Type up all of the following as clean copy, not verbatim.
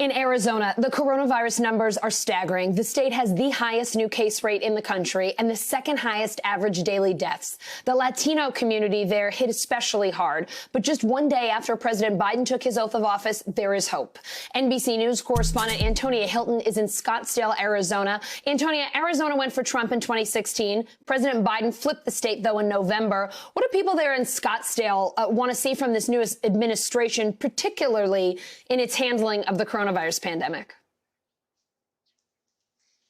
In Arizona, the coronavirus numbers are staggering. The state has the highest new case rate in the country and the second highest average daily deaths. The Latino community there hit especially hard. But just one day after President Biden took his oath of office, there is hope. NBC News correspondent Antonia Hylton is in Scottsdale, Arizona. Antonia, Arizona went for Trump in 2016. President Biden flipped the state, though, in November. What do people there in Scottsdale want to see from this new administration, particularly in its handling of the coronavirus pandemic?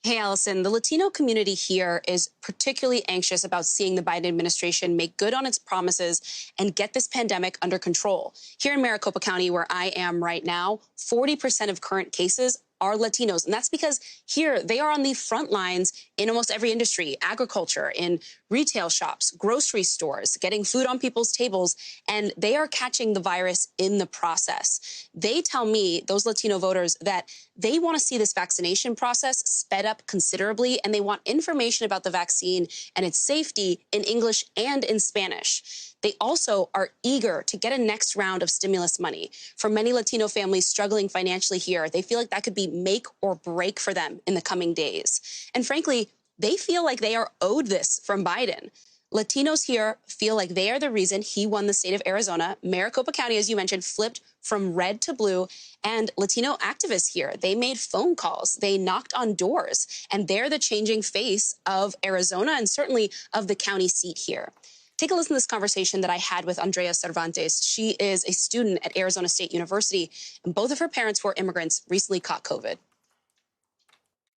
Hey, Allison, the Latino community here is particularly anxious about seeing the Biden administration make good on its promises and get this pandemic under control. Here in Maricopa County, where I am right now, 40% of current cases are Latinos. And that's because here they are on the front lines in almost every industry, agriculture, in retail shops, grocery stores, getting food on people's tables, and they are catching the virus in the process. They tell me, those Latino voters, that they want to see this vaccination process sped up considerably, and they want information about the vaccine and its safety in English and in Spanish. They also are eager to get a next round of stimulus money. For many Latino families struggling financially here, they feel like that could be make or break for them in the coming days. And frankly, they feel like they are owed this from Biden. Latinos here feel like they are the reason he won the state of Arizona. Maricopa County, as you mentioned, flipped from red to blue. And Latino activists here, they made phone calls, they knocked on doors, and they're the changing face of Arizona and certainly of the county seat here. Take a listen to this conversation that I had with ANDREA CERVANTES. She is a student at Arizona State University, and both of her parents, who are immigrants, recently caught COVID.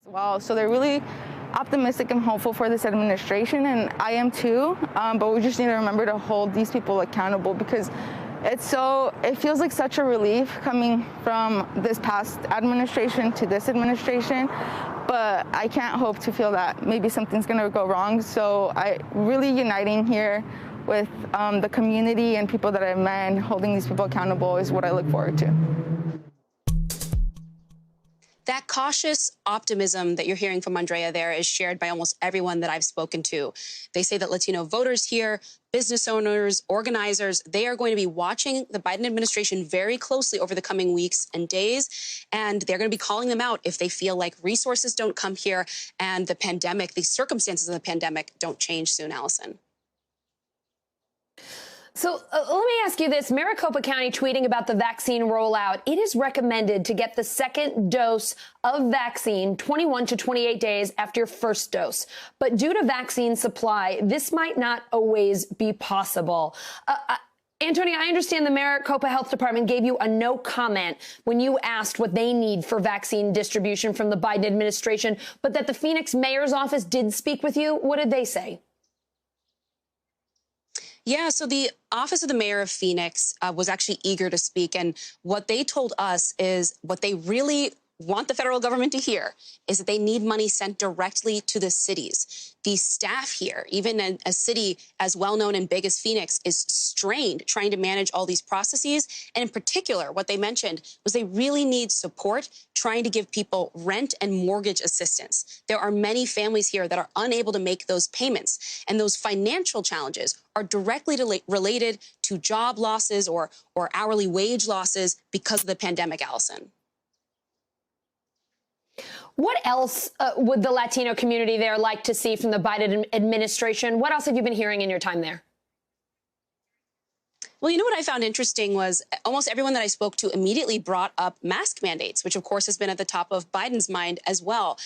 Wow, so they're really optimistic and hopeful for this administration, and I am too, but we just need to remember to hold these people accountable, because it feels like such a relief coming from this past administration to this administration, but I can't hope to feel that maybe something's going to go wrong. So really uniting here with the community and people that I've met and holding these people accountable is what I look forward to. That cautious optimism that you're hearing from ANDREA there is shared by almost everyone that I've spoken to. They say that Latino voters here, business owners, organizers, they are going to be watching the Biden administration very closely over the coming weeks and days, and they're going to be calling them out if they feel like resources don't come here and the pandemic, the circumstances of the pandemic don't change soon, Allison. So let me ask you this. Maricopa County tweeting about the vaccine rollout. It is recommended to get the second dose of vaccine 21 to 28 days after your first dose. But due to vaccine supply, this might not always be possible. Antonia, I understand the Maricopa Health Department gave you a no comment when you asked what they need for vaccine distribution from the Biden administration, but that the Phoenix mayor's office did speak with you. What did they say? Yeah, so the office of the mayor of Phoenix was actually eager to speak. And what they told us is what they really want the federal government to hear is that they need money sent directly to the cities. The staff here, even in a city as well-known and big as Phoenix, is strained trying to manage all these processes. And in particular, what they mentioned was they really need support trying to give people rent and mortgage assistance. There are many families here that are unable to make those payments. And those financial challenges are directly related to job losses or hourly wage losses because of the pandemic, Allison. What else would the Latino community there like to see from the Biden administration? What else have you been hearing in your time there? Well, you know what I found interesting was almost everyone that I spoke to immediately brought up mask mandates, which, of course, has been at the top of Biden's mind as well.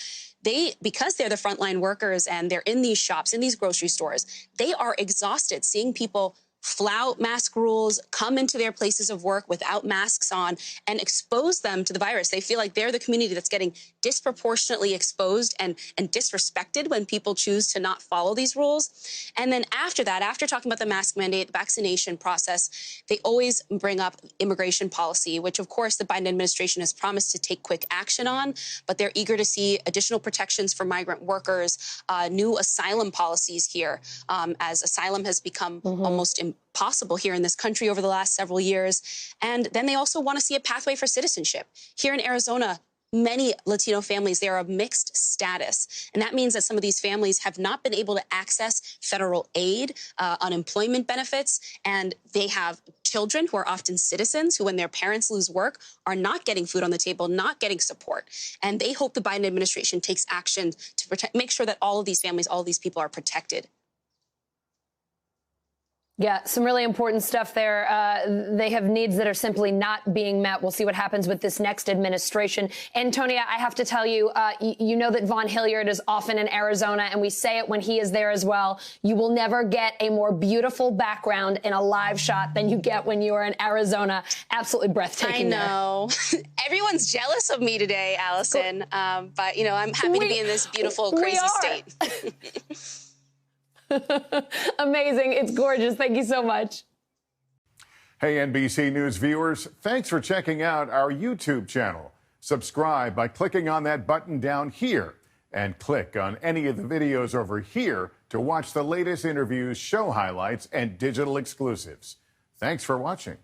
Because they're the frontline workers and they're in these shops, in these grocery stores, they are exhausted seeing people flout mask rules, come into their places of work without masks on, and expose them to the virus. They feel like they're the community that's getting disproportionately exposed and disrespected when people choose to not follow these rules. And then after that, after talking about the mask mandate, the vaccination process, they always bring up immigration policy, which, of course, the Biden administration has promised to take quick action on, but they're eager to see additional protections for migrant workers, new asylum policies here, as asylum has become almost impossible here in this country over the last several years. And then they also want to see a pathway for citizenship. Here in Arizona, many Latino families, they are of mixed status. And that means that some of these families have not been able to access federal aid, unemployment benefits, and they have children who are often citizens who, when their parents lose work, are not getting food on the table, not getting support. And they hope the Biden administration takes action to make sure that all of these families, all of these people are protected. Yeah, some really important stuff there. They have needs that are simply not being met. We'll see what happens with this next administration. Antonia, I have to tell you, you know that Vaughn Hilliard is often in Arizona, and we say it when he is there as well. You will never get a more beautiful background in a live shot than you get when you are in Arizona. Absolutely breathtaking. I know. Everyone's jealous of me today, Allison. But, you know, I'm happy to be in this beautiful, crazy state. Amazing. It's gorgeous. Thank you so much. Hey, NBC News viewers, thanks for checking out our YouTube channel. Subscribe by clicking on that button down here and click on any of the videos over here to watch the latest interviews, show highlights, and digital exclusives. Thanks for watching.